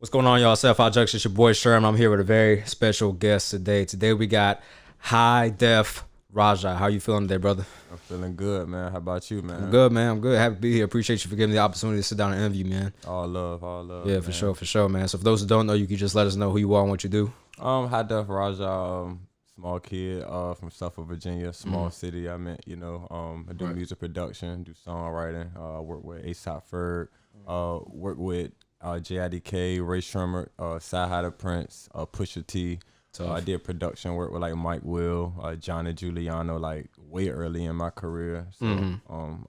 What's going on, y'all? 75Junction, it's your boy Sherm. I'm here with a very special guest today. Today we got Highdefrazjah. How you feeling today, brother? I'm feeling good, man. How about you, I'm man? good, man. I'm good. Happy to be here. Appreciate you for giving me the opportunity to sit down and interview, man. All love, Yeah, man. for sure, man. So for those who don't know, you can just let us know who you are and what you do. Highdefrazjah, small kid, from Suffolk, Virginia, small city. I do music production, do songwriting. Work with Ferg, work with JIDK, Ray Sremmurd, Side Prince, Pusha T. I Tough. did production work with like Mike Will, John and Giuliano, like way early in my career. So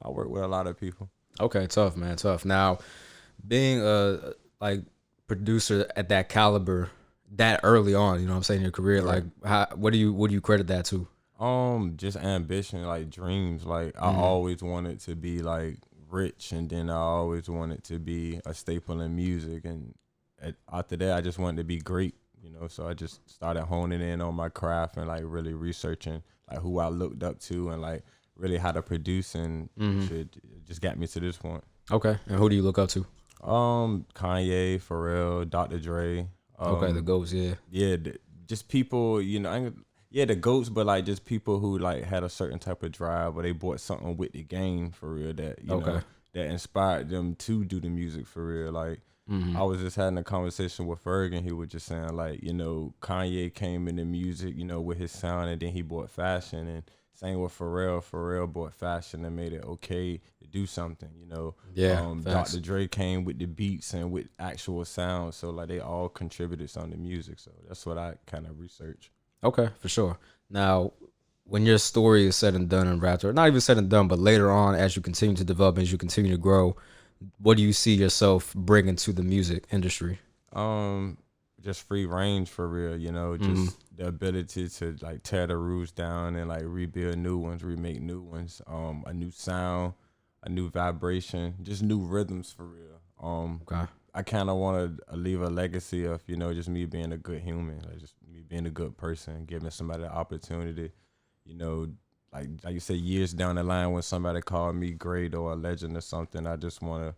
I work with a lot of people. Okay, tough, man. Tough. Now, being a like producer at that caliber, that early on, you know what I'm saying, in your career, Right. like what do you credit that to? Just ambition, like dreams. Like I always wanted to be like rich, and then I always wanted to be a staple in music. And after that, I just wanted to be great, So I just started honing in on my craft and like really researching like who I looked up to and like really how to produce, and shit it just got me to this point. Okay, and who do you look up to? Kanye, Pharrell, Dr. Dre. Okay, the ghosts, yeah. Yeah, just people, yeah, the goats, but like just people who like had a certain type of drive, or they bought something with the game for real that Okay. that inspired them to do the music for real. Like I was just having a conversation with Ferg, and he was just saying like, Kanye came into music, with his sound, and then he bought fashion, and same with Pharrell. Pharrell bought fashion and made it okay to do something. Yeah, facts. Dr. Dre came with the beats and with actual sound, so like they all contributed some to music. So that's what I kind of research. Okay, for sure. Now, when your story is said and done in rap, or not even said and done, but later on, as you continue to develop, as you continue to grow, what do you see yourself bringing to the music industry? Um, just free range for real, just the ability to like tear the roofs down and like rebuild new ones, remake new ones, a new sound, a new vibration, just new rhythms for real. Okay. I kind of want to leave a legacy of, just me being a good human, like just me being a good person, giving somebody the opportunity, you know, like you said, years down the line when somebody called me great or a legend or something, I just want to,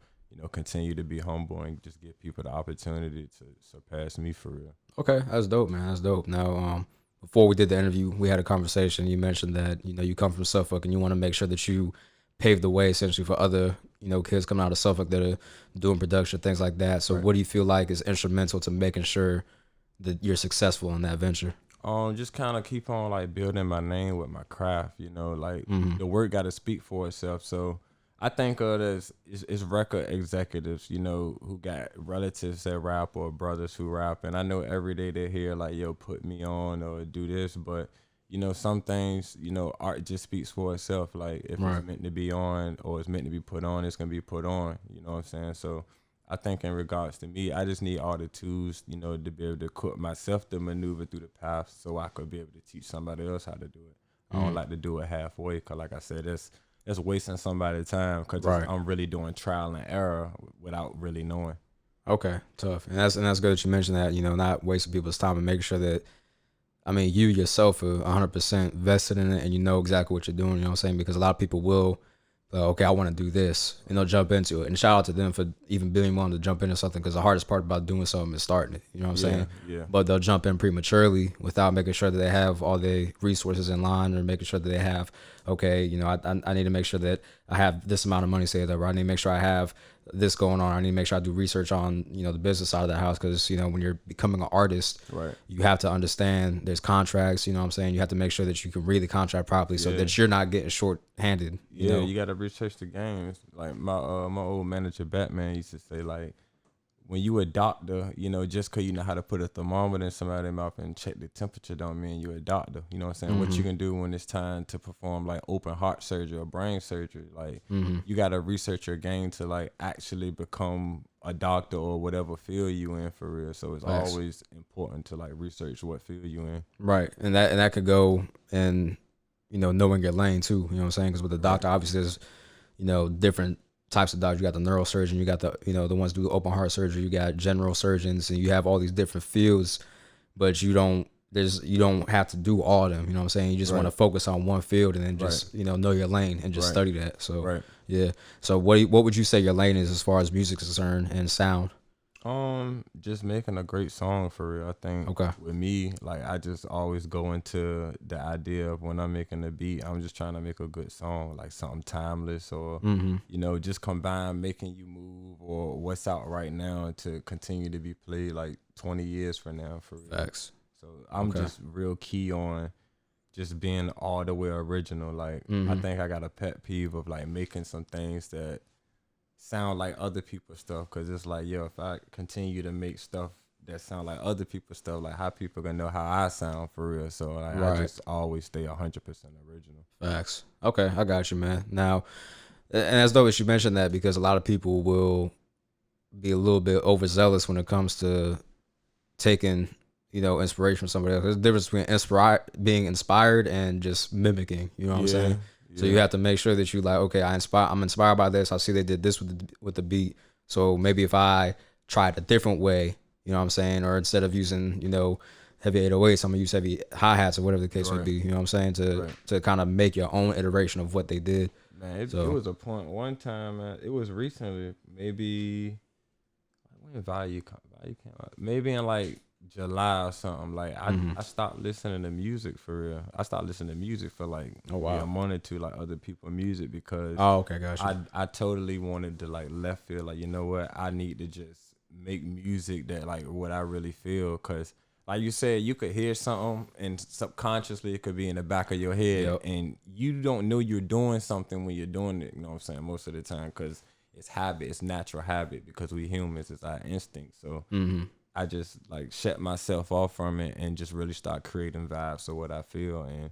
continue to be humble and just give people the opportunity to surpass me for real. Okay, that's dope, man. That's dope. Now, before we did the interview, we had a conversation. You mentioned that you come from Suffolk and you want to make sure that you pave the way essentially for other kids coming out of Suffolk that are doing production, things like that. So, Right. what do you feel like is instrumental to making sure that you're successful in that venture? Just kind of keep on like building my name with my craft, like the work got to speak for itself. So I think of it as it's record executives, who got relatives that rap or brothers who rap. And I know every day they hear like, yo, put me on or do this. But, some things, art just speaks for itself. Like if Right. it's meant to be on or it's meant to be put on, it's going to be put on. You know what I'm saying? So I think in regards to me, I just need all the tools, to be able to equip myself to maneuver through the path so I could be able to teach somebody else how to do it. I don't like to do it halfway because, like I said, that's wasting somebody's time because Right. I'm really doing trial and error without really knowing. Okay, tough, and that's good that you mentioned that. Not wasting people's time and making sure that you yourself are 100% vested in it and you know exactly what you're doing. You know what I'm saying? Because a lot of people will, okay, I want to do this, and they'll jump into it. And shout out to them for even being willing to jump into something, because the hardest part about doing something is starting it. You know what I'm saying? Yeah. But they'll jump in prematurely without making sure that they have all the resources in line, or making sure that they have, okay, I need to make sure that I have this amount of money saved up, or I need to make sure I have this going on. I need to make sure I do research on, the business side of the house. Because, when you're becoming an artist, Right. you have to understand there's contracts, you know what I'm saying? You have to make sure that you can read the contract properly so Yeah. that you're not getting short-handed. Yeah, you got to research the games. Like my old manager Batman used to say, like, when you a doctor, just because you know how to put a thermometer in somebody's mouth and check the temperature don't mean you're a doctor. You know what I'm saying? What you can do when it's time to perform like open heart surgery or brain surgery, like you got to research your game to like actually become a doctor or whatever field you in for real. So it's Facts. always important to like research what field you in. Right. And that could go in, knowing your lane too. You know what I'm saying? Because with the doctor, obviously there's, different types of doctors. You got the neurosurgeon, you got the, the ones who do open heart surgery, you got general surgeons, and you have all these different fields, but you don't have to do all of them. You know what I'm saying? You just want to focus on one field and then just, know your lane and just study that. So, Right. yeah. So what would you say your lane is as far as music is concerned and sound? Just making a great song for real. I think Okay. with me, like I just always go into the idea of when I'm making a beat, I'm just trying to make a good song, like something timeless or Mm-hmm. just combine making you move or what's out right now to continue to be played like 20 years from now for real. Facts. So I'm Okay. just real key on just being all the way original. Like I Mm-hmm. think I got a pet peeve of like making some things that sound like other people's stuff, because it's like, yo, if I continue to make stuff that sound like other people's stuff, like how people gonna know how I sound for real. So like I Right. just always stay 100% original. Facts. Okay, I got you, man. Now, and as though you mentioned that because a lot of people will be a little bit overzealous when it comes to taking, inspiration from somebody else. There's a difference between being inspired and just mimicking. You know what I'm saying? So you have to make sure that you like, okay, I'm inspired by this. I see they did this with the beat. So maybe if I tried a different way, you know what I'm saying, or instead of using, heavy 808s, I'm gonna use heavy hi-hats or whatever the case would be. You know what I'm saying? To kind of make your own iteration of what they did. Man, it was a point one time, man, it was recently, maybe when Value came out, maybe in like July or something. Like I stopped listening to music for real. I stopped listening to music for like a month or two, like other people's music, because okay, gotcha. I totally wanted to like left field, like, you know what, I need to just make music that like what I really feel, because like you said, you could hear something and subconsciously it could be in the back of your head, and you don't know you're doing something when you're doing it, you know what I'm saying, most of the time, because it's habit, it's natural habit, because we humans, it's our instinct. So I just like shut myself off from it and just really start creating vibes of what I feel. And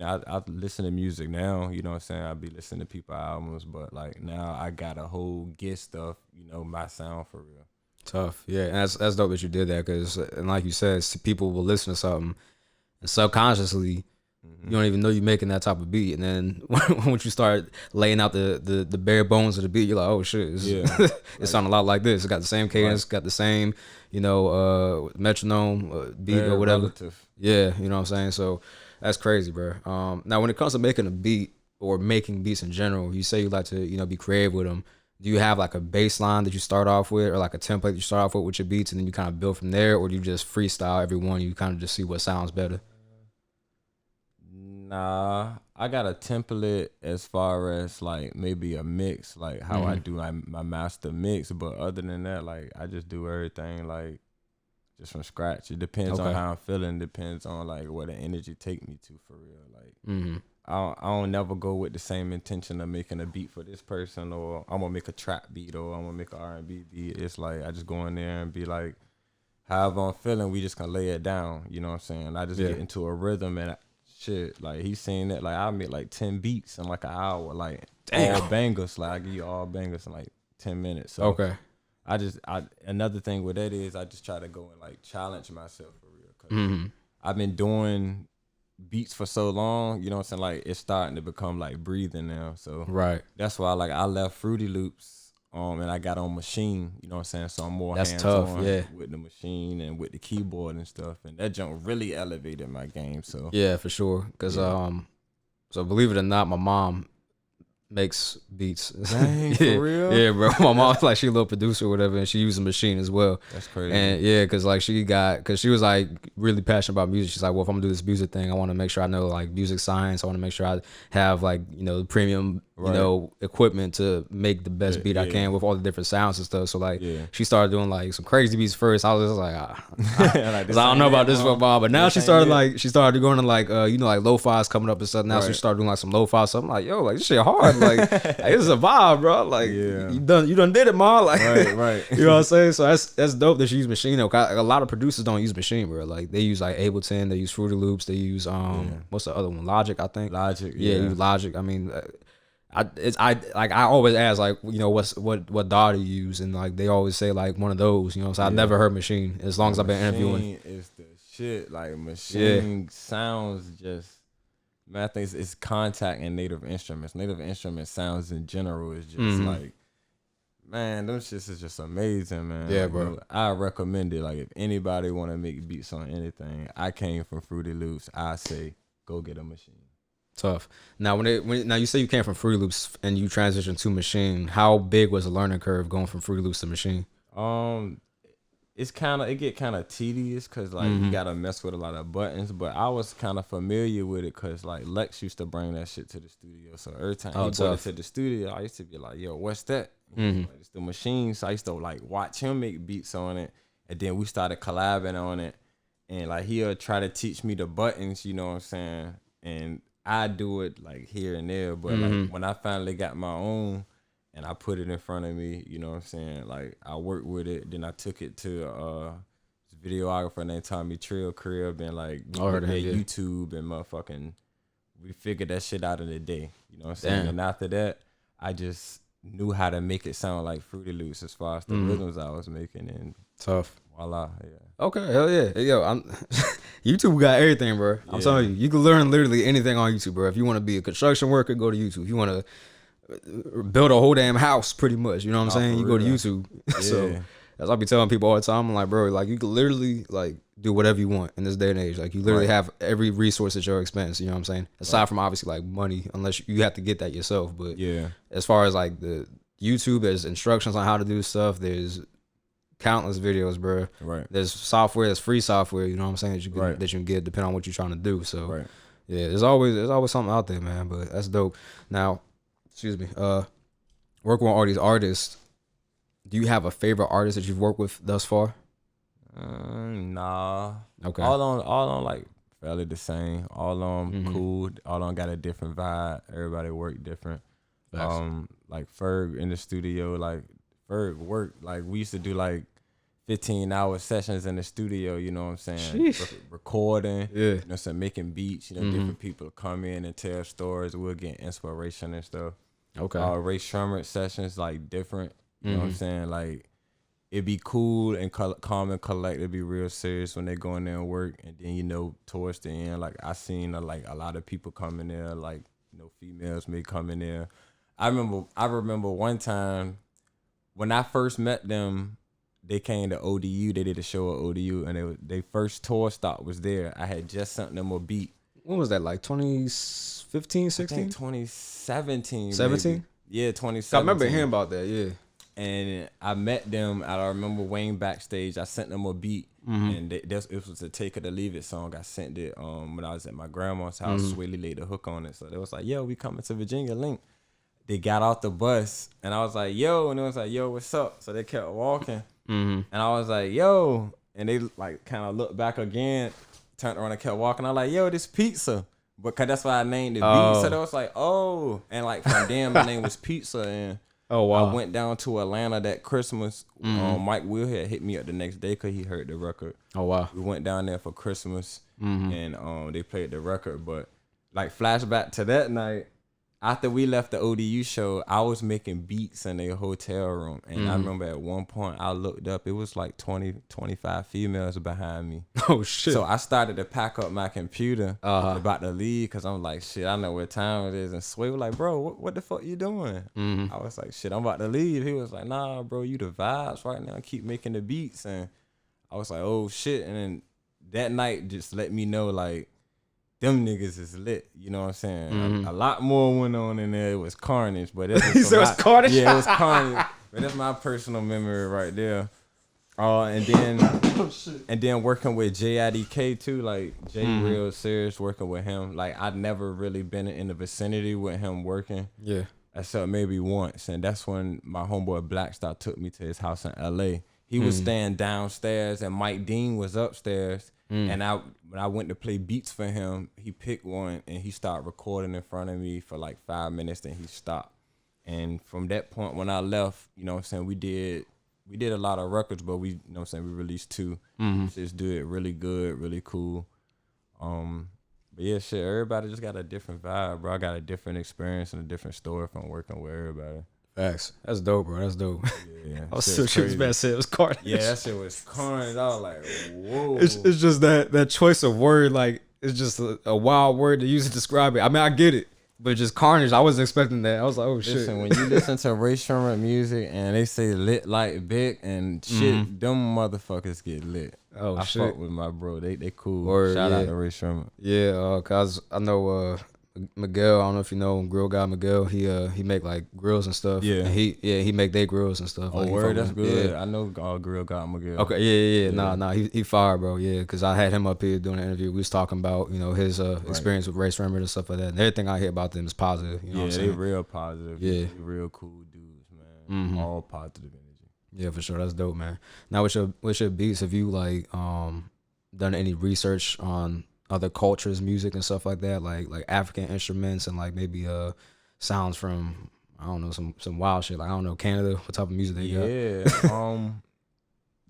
I listen to music now, you know what I'm saying, I be listening to people's albums, but like now I got a whole gist of my sound for real. Tough, yeah, and that's dope that you did that, because, and like you said, people will listen to something and subconsciously you don't even know you're making that type of beat, and then once you start laying out the bare bones of the beat, you're like, oh shit, it sounds a lot like this. It got the same cadence, got the same, metronome beat Very or whatever. relative. Yeah, you know what I'm saying. So that's crazy, bro. Now when it comes to making a beat or making beats in general, you say you like to be creative with them. Do you have like a baseline that you start off with, or like a template that you start off with your beats, and then you kind of build from there, or do you just freestyle every one? You kind of just see what sounds better. Nah, I got a template as far as like maybe a mix, like how I do my master mix. But other than that, like I just do everything like just from scratch. It depends on how I'm feeling. Depends on like what the energy take me to for real. Like I don't never go with the same intention of making a beat for this person, or I'm gonna make a trap beat, or I'm gonna make an R&B beat. It's like I just go in there and be like, however I'm feeling, we just gonna lay it down. You know what I'm saying? I just get into a rhythm and shit, like he's saying that like I make like 10 beats in like an hour, like all bangers. Like I give you all bangers in like 10 minutes. So I another thing with that is I just try to go and like challenge myself for real, cause I've been doing beats for so long, you know what I'm saying, like it's starting to become like breathing now. So that's why like I left Fruity Loops and I got on Machine, you know what I'm saying, so I'm more hands-on with the machine and with the keyboard and stuff, and that junk really elevated my game. So yeah, for sure, because so believe it or not, my mom makes beats. Dang, for real? Yeah, bro. My mom's like, she a little producer or whatever, and she uses a machine as well. That's crazy. And yeah, because like because she was like really passionate about music. She's like, well, if I'm gonna do this music thing, I want to make sure I know like music science. I want to make sure I have like premium equipment to make the best beat I can with all the different sounds and stuff. So like she started doing like some crazy beats first. I was just like, I don't know about this for a while, but now she started going to like like lo-fi's coming up and stuff. Now she started doing like some lo-fi stuff. I'm like, yo, like this shit hard. Like this is a vibe, bro. Like you done did it, ma. Like right. You know what I'm saying? So that's dope that she use Machine. A lot of producers don't use Machine, bro. Like they use like Ableton, they use Fruity Loops, they use what's the other one? Logic, I think. Logic, use Logic. I mean, I always ask like what DAW do you use, and like they always say like one of those. You know, so I never heard Machine as long as I've been interviewing. Machine is the shit. Like Machine sounds just. Man, I think it's contact and native instruments. Native instrument sounds in general is just like, man, those shits is just amazing, man. Yeah, like, bro. I recommend it. Like, if anybody want to make beats on anything, I came from Fruity Loops. I say, go get a Machine. Tough. Now, now you say you came from Fruity Loops and you transitioned to Machine. How big was the learning curve going from Fruity Loops to Machine? it get kind of tedious because like you gotta mess with a lot of buttons. But I was kind of familiar with it because like Lex used to bring that shit to the studio. So every time he brought it to the studio, I used to be like, "Yo, what's that?" Like, it's the machine. So I used to like watch him make beats on it, and then we started collabing on it. And like he'll try to teach me the buttons, you know what I'm saying? And I do it like here and there. But like when I finally got my own and I put it in front of me, you know what I'm saying? Like I worked with it, then I took it to this videographer named Tommy Trill crib and like we looked at YouTube and motherfucking we figured that shit out in a day. You know what I'm saying? And after that, I just knew how to make it sound like Fruity Loops as far as the rhythms I was making and voila, Okay, hell yeah. Yo, YouTube got everything, bro. I'm telling you, you can learn literally anything on YouTube, bro. If you want to be a construction worker, go to YouTube. If you want to build a whole damn house, pretty much, you know what I'm saying? You go to YouTube. So as I be telling people all the time, I'm like, bro, like you can literally like do whatever you want in this day and age. Like you literally have every resource at your expense. You know what I'm saying? Aside from obviously like money, unless you have to get that yourself. But as far as like the YouTube, there's instructions on how to do stuff. There's countless videos, bro. Right. There's software, there's free software, you know what I'm saying, that you can get depending on what you're trying to do. So yeah, there's always something out there, man. But that's dope. Now, excuse me, working with all these artists, do you have a favorite artist that you've worked with thus far? Nah. Okay. All on like fairly the same. All on cool. All on got a different vibe. Everybody work different. Like Ferg in the studio, like Ferg work, like we used to do like 15-hour sessions in the studio, you know what I'm saying? Recording, you know what I'm saying, making beats, you know, different people come in and tell stories, we'll get inspiration and stuff. Okay. Ray Sremmurd sessions, like different, you know what I'm saying? Like it'd be cool and calm and collect, it'd be real serious when they go in there and work. And then, you know, towards the end, like I seen like a lot of people come in there, like, you know, females may come in there. I remember one time when I first met them, they came to ODU. They did a show at ODU, and they first tour stop was there. I had just sent them a beat. When was that? Like 2015, 16? I think 2017. 17? Yeah, 2017. I remember hearing about that, yeah. And I met them. I remember Wayne backstage. I sent them a beat, and it was a Take It or Leave It song. I sent it when I was at my grandma's house. Swaley laid the hook on it. So they was like, yo, we coming to Virginia, link. They got off the bus, and I was like, yo, and it was like, yo, what's up? So they kept walking, and I was like, yo, and they like kind of looked back again, turned around and kept walking. I was like, yo, this pizza, because that's why I named it beat. So they was like, oh, and like from damn, my name was Pizza, and I went down to Atlanta that Christmas. Mike Will had hit me up the next day because he heard the record. Oh wow, we went down there for Christmas, and they played the record. But like flashback to that night. After we left the ODU show, I was making beats in a hotel room. And I remember at one point I looked up, it was like 20, 25 females behind me. Oh, shit. So I started to pack up my computer about to leave because I'm like, shit, I know what time it is. And Sway was like, bro, what the fuck you doing? I was like, shit, I'm about to leave. He was like, nah, bro, you the vibes right now. Keep making the beats. And I was like, oh, shit. And then that night just let me know, like, them niggas is lit, you know what I'm saying? A lot more went on in there. It was carnage, but it was, so it was carnage? Yeah, it was carnage. But that's my personal memory right there. And then working with JIDK too, like Jay real serious working with him. Like I'd never really been in the vicinity with him working. Yeah. Except maybe once. And that's when my homeboy Blackstar took me to his house in LA. He was staying downstairs and Mike Dean was upstairs. And when I went to play beats for him, he picked one and he started recording in front of me for like 5 minutes, then he stopped. And from that point when I left, you know what I'm saying, we did a lot of records, but we, you know what I'm saying, we released 2. Just do it really good, really cool. But yeah, shit, everybody just got a different vibe, bro. I got a different experience and a different story from working with everybody. Facts. That's dope, bro. That's dope. Yeah. I was so sure this man said it was carnage. Yeah, that shit was carnage. I was like, whoa. It's just that choice of word, like, it's just a wild word to use to describe it. I mean, I get it, but just carnage, I wasn't expecting that. I was like, oh, shit. Listen, when you listen to Ray Sherm music and they say lit like big and shit, them motherfuckers get lit. Oh, I fuck with my bro. They cool. Word, Shout out to Ray Sherm. Yeah, cause I know Miguel, I don't know if you know him, grill guy Miguel. He make like grills and stuff. Yeah. And he make they grills and stuff. Oh, like, word, that's good. Yeah. I know Grill got Miguel. Okay, yeah. Nah, he fired, bro. Yeah, because I had him up here doing an interview. We was talking about his experience with Ray Sremmurd and stuff like that. And everything I hear about them is positive. You know what I'm Yeah, saying? they real positive. Yeah. They real cool dudes, man. All positive energy. Yeah, for sure. That's dope, man. Now, with your beats, have you like done any research on other cultures, music and stuff like that, like African instruments and like maybe sounds from, I don't know, some wild shit, like I don't know, Canada, what type of music they got?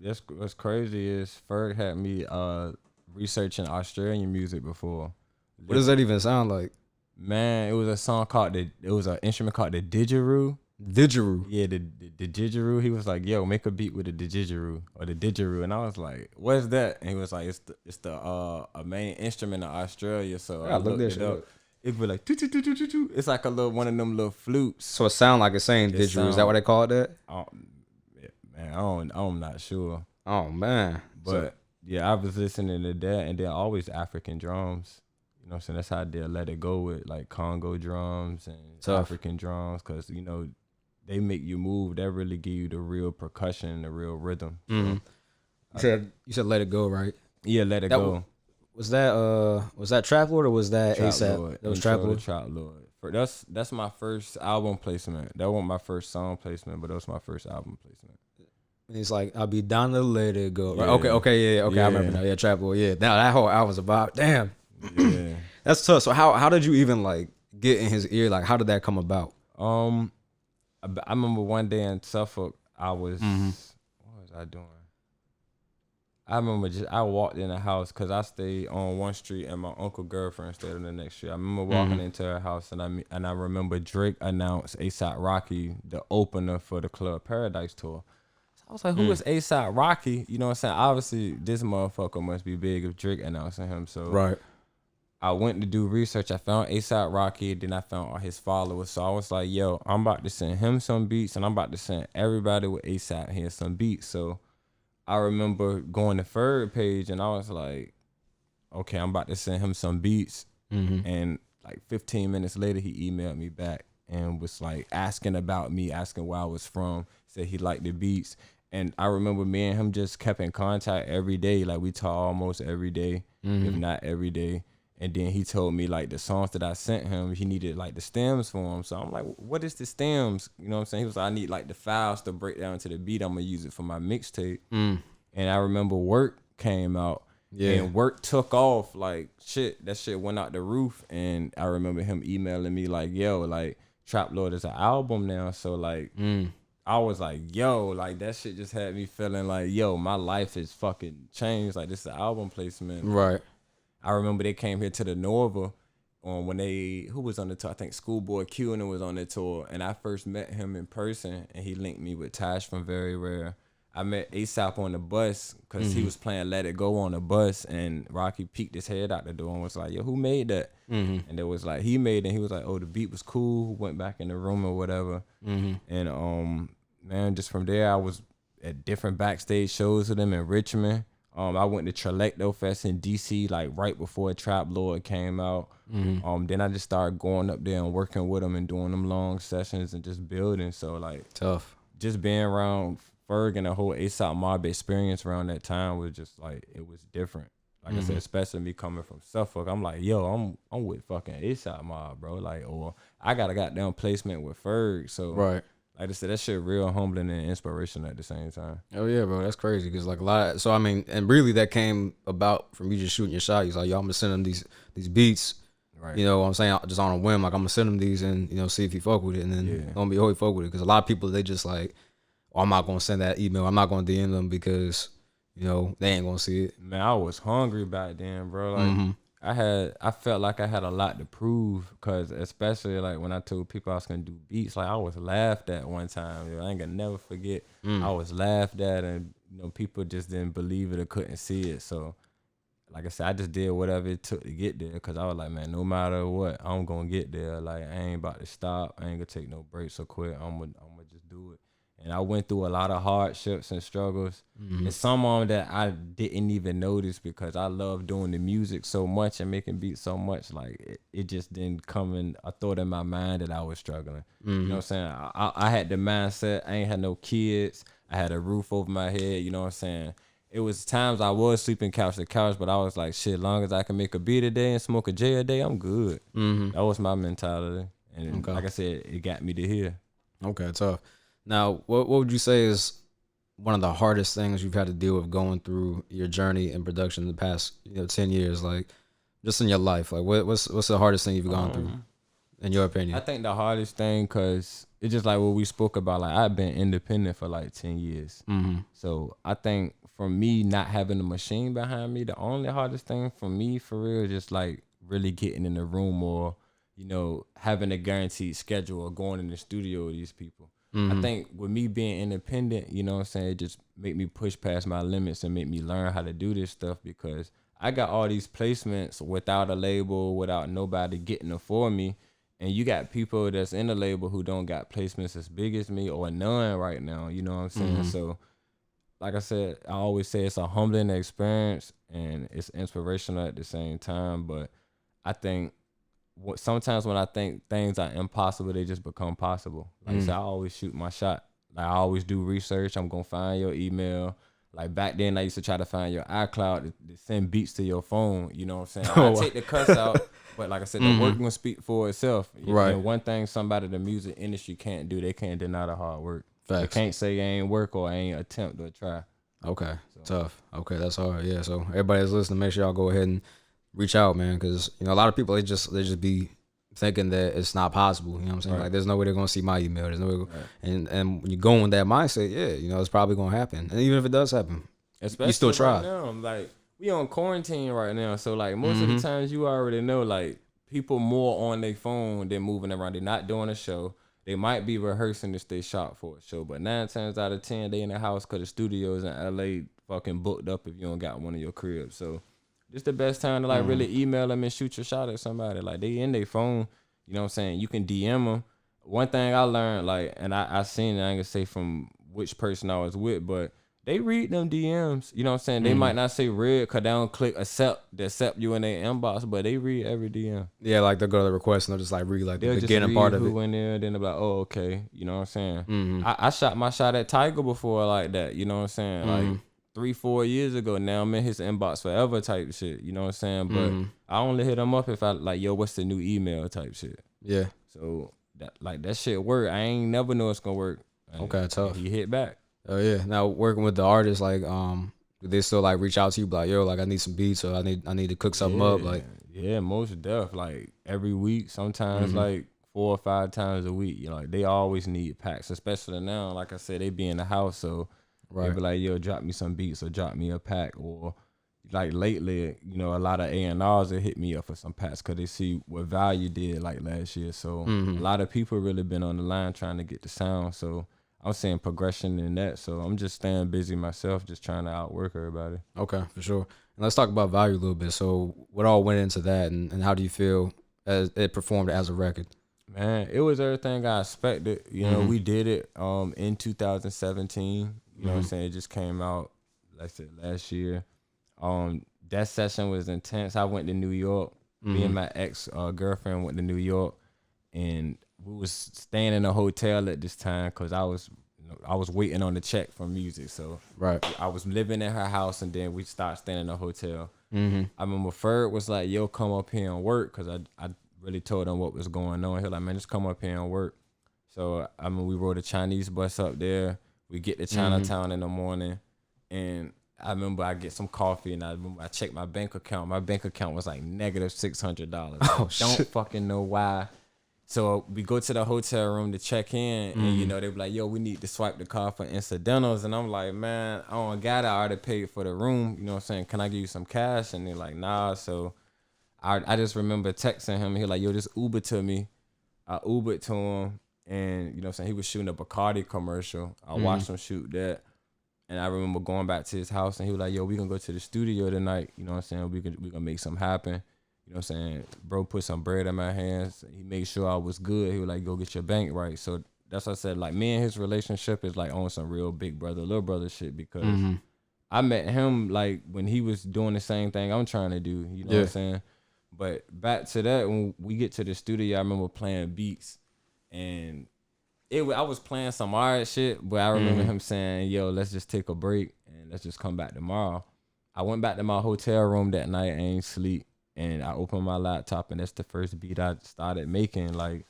Yeah. What's crazy is Ferg had me researching Australian music before. What does that even sound like? Man, it was a song called it was an instrument called the didgeridoo. Didgeridoo. Yeah, the didgeridoo. He was like, "Yo, make a beat with the didgeridoo or the didgeridoo," and I was like, "What's that?" And he was like, "It's the a main instrument in Australia." So I looked it up. It be like, "Toot-toot-toot-toot-toot." It's like a little one of them little flutes. So it sound like it's saying didgeridoo. Is that what they call it? That? Man, I'm not sure. Oh man, but yeah, I was listening to that, and then always African drums. You know what I'm saying? That's how I did Let It Go with like Congo drums and African drums, because they make you move. That really give you the real percussion and the real rhythm. So, you said Let It Go, right? Yeah, Let It Go. Was that Trap Lord or was that ASAP? That was Trap Lord. Trap Lord. That's my first album placement. That wasn't my first song placement, but that was my first album placement. And he's like, I'll be down to let it go. Yeah. Right? Okay, I remember now. Yeah, Trap Lord. Yeah, now that whole album's about, damn. Yeah. That's tough. So how did you even like get in his ear? Like, how did that come about? I remember one day in Suffolk, I was, what was I doing? I remember I walked in the house because I stayed on one street and my uncle girlfriend stayed on the next street. I remember walking into her house and I remember Drake announced A$AP Rocky, the opener for the Club Paradise tour. So I was like, who is A$AP Rocky? You know what I'm saying? Obviously, this motherfucker must be big if Drake announcing him. So right. I went to do research. I found A$AP Rocky, then I found all his followers. So I was like, yo, I'm about to send him some beats and I'm about to send everybody with A$AP here some beats. So I remember going to Ferg page and I was like, okay, I'm about to send him some beats. And like 15 minutes later, he emailed me back and was like asking about me, asking where I was from, said he liked the beats. And I remember me and him just kept in contact every day. Like we talk almost every day, if not every day. And then he told me like the songs that I sent him, he needed like the stems for him. So I'm like, what is the stems? You know what I'm saying? He was like, I need like the files to break down to the beat. I'm gonna use it for my mixtape. And I remember Work came out. Yeah. And Work took off like shit. That shit went out the roof. And I remember him emailing me like, yo, like Trap Lord is an album now. So like I was like, yo, like that shit just had me feeling like, yo, my life is fucking changed. Like this is an album placement. Right. I remember they came here to the Nova when who was on the tour? I think Schoolboy Q and was on the tour. And I first met him in person and he linked me with Tash from Very Rare. I met A$AP on the bus because he was playing Let It Go on the bus and Rocky peeked his head out the door and was like, yo, who made that? And it was like, he made it. And he was like, oh, the beat was cool. Went back in the room or whatever. And man, just from there, I was at different backstage shows with him in Richmond. I went to Trelecto Fest in DC like right before Trap Lord came out. Then I just started going up there and working with him and doing them long sessions and just building. So like tough. Just being around Ferg and the whole A$AP mob experience around that time was just like, it was different. Like I said, especially me coming from Suffolk, I'm like, yo, I'm with fucking A$AP mob, bro. Like, or I got a goddamn placement with Ferg. So right. Like I said, that shit real humbling and inspirational at the same time. Oh yeah, bro, that's crazy. Cause like a lot. So I mean, and really that came about from you just shooting your shot. He's like, yo, I'm gonna send him these beats. Right. You know what I'm saying? Just on a whim, like I'm gonna send him these and see if he fuck with it, and then gonna be he fuck with it. Cause a lot of people they just like, oh, I'm not gonna send that email. I'm not gonna DM them because they ain't gonna see it. Man, I was hungry back then, bro. Like I felt like I had a lot to prove, cause especially like when I told people I was gonna do beats, like I was laughed at one time. I ain't gonna never forget. I was laughed at, and people just didn't believe it or couldn't see it. So, like I said, I just did whatever it took to get there, cause I was like, man, no matter what, I'm gonna get there. Like I ain't about to stop. I ain't gonna take no breaks or quit. I'm gonna just do it. And I went through a lot of hardships and struggles. Mm-hmm. And some of them that I didn't even notice because I love doing the music so much and making beats so much. Like, it just didn't come in a thought in my mind that I was struggling. Mm-hmm. You know what I'm saying? I had the mindset. I ain't had no kids. I had a roof over my head. You know what I'm saying? It was times I was sleeping couch to couch, but I was like, shit, as long as I can make a beat a day and smoke a J a day, I'm good. Mm-hmm. That was my mentality. And Okay. like I said, it got me to here. Okay, tough. Now, what would you say is one of the hardest things you've had to deal with going through your journey in production in the past, 10 years, like just in your life? Like, what's the hardest thing you've gone through, in your opinion? I think the hardest thing, cause it's just like what we spoke about. Like, I've been independent for like 10 years. Mm-hmm. So I think for me, not having a machine behind me, the only hardest thing for me, for real, is just like really getting in the room or, having a guaranteed schedule or going in the studio with these people. Mm-hmm. I think with me being independent, you know what I'm saying, it just make me push past my limits and make me learn how to do this stuff, because I got all these placements without a label, without nobody getting them for me. And you got people that's in the label who don't got placements as big as me or none right now. You know what I'm saying? Mm-hmm. So, like I said, I always say it's a humbling experience and it's inspirational at the same time. But I think sometimes when I think things are impossible, they just become possible. Like I said, I always shoot my shot. Like, I always do research. I'm going to find your email. Like, back then, I used to try to find your iCloud to send beats to your phone. You know what I'm saying? I take the cuss out. But like I said, the work gonna speak for itself. Right. And one thing somebody in the music industry can't do, they can't deny the hard work. Facts. They can't say I ain't work or I ain't attempt or try. Okay, tough. Okay, that's hard. Yeah, so everybody that's listening, make sure y'all go ahead and reach out, man, because a lot of people they just be thinking that it's not possible. You know what I'm saying? Right. Like, there's no way they're gonna see my email. There's no way. And when you go in that mindset, yeah, it's probably gonna happen. And even if it does happen, especially you still try. Right now, like, we on quarantine right now, so like most of the times you already know, like, people more on their phone than moving around. They're not doing a show. They might be rehearsing to stay sharp for a show, but 9 times out of 10, they in the house because the studios in LA fucking booked up if you don't got one of your cribs. So this the best time to like really email them and shoot your shot at somebody. Like, they in their phone, you know what I'm saying? You can DM them. One thing I learned, like, and I seen it, I ain't gonna say from which person I was with, but they read them DMs. You know what I'm saying? They might not say read because they don't click accept you in their inbox, but they read every DM. Yeah, like they'll go to the request and they'll just like read like They'll the just beginning read part of it. who in there, then they'll be like, oh, okay. You know what I'm saying? I shot my shot at Tiger before like that. You know what I'm saying? Like 3-4 years ago. Now I'm in his inbox forever type shit. You know what I'm saying? But I only hit him up if I like, yo, what's the new email type shit. Yeah. So that shit work. I ain't never know it's gonna work. Okay, tough. He hit back. Oh yeah. Now working with the artists, like do they still like reach out to you, like, yo, like I need some beats or I need to cook something up, like? Yeah, most def. Like every week, sometimes like 4 or 5 times a week. Like, they always need packs, especially now. Like I said, they be in the house, so they be like, yo, drop me some beats or drop me a pack. Or like lately, a lot of A&Rs that hit me up for some packs because they see what Value did like last year. So a lot of people really been on the line trying to get the sound. So I'm seeing progression in that. So I'm just staying busy myself, just trying to outwork everybody. Okay, for sure. And let's talk about Value a little bit. So what all went into that, and how do you feel as it performed as a record? Man, it was everything I expected. We did it in 2017. You know what I'm saying? It just came out, like I said, last year. That session was intense. I went to New York. Me and my ex girlfriend went to New York, and we was staying in a hotel at this time because I was waiting on the check from music. So I was living in her house, and then we started staying in a hotel. I remember Ferg was like, yo, come up here and work, because I really told him what was going on. He was like, man, just come up here and work. So we rode a Chinese bus up there. We get to Chinatown in the morning, and I remember I get some coffee, and I checked my bank account. My bank account was like negative $600. Don't fucking know why. So we go to the hotel room to check in, and they be like, yo, we need to swipe the card for incidentals. And I'm like, man, I don't got it. I already paid for the room. You know what I'm saying? Can I give you some cash? And they're like, nah. So I just remember texting him. He was like, yo, just Uber to me. I Ubered to him, and you know what I'm saying? He was shooting a Bacardi commercial. I watched him shoot that. And I remember going back to his house, and he was like, yo, we gonna go to the studio tonight. You know what I'm saying? We gonna make something happen. You know what I'm saying? Bro put some bread in my hands. He made sure I was good. He was like, go get your bank right. So that's what I said. Like me and his relationship is like on some real big brother, little brother shit because I met him like when he was doing the same thing I'm trying to do. You know what I'm saying? But back to that, when we get to the studio, I remember playing beats, and I was playing some alright shit, but I remember him saying, "Yo, let's just take a break and let's just come back tomorrow." I went back to my hotel room that night, I ain't sleep, and I opened my laptop, and that's the first beat I started making. Like,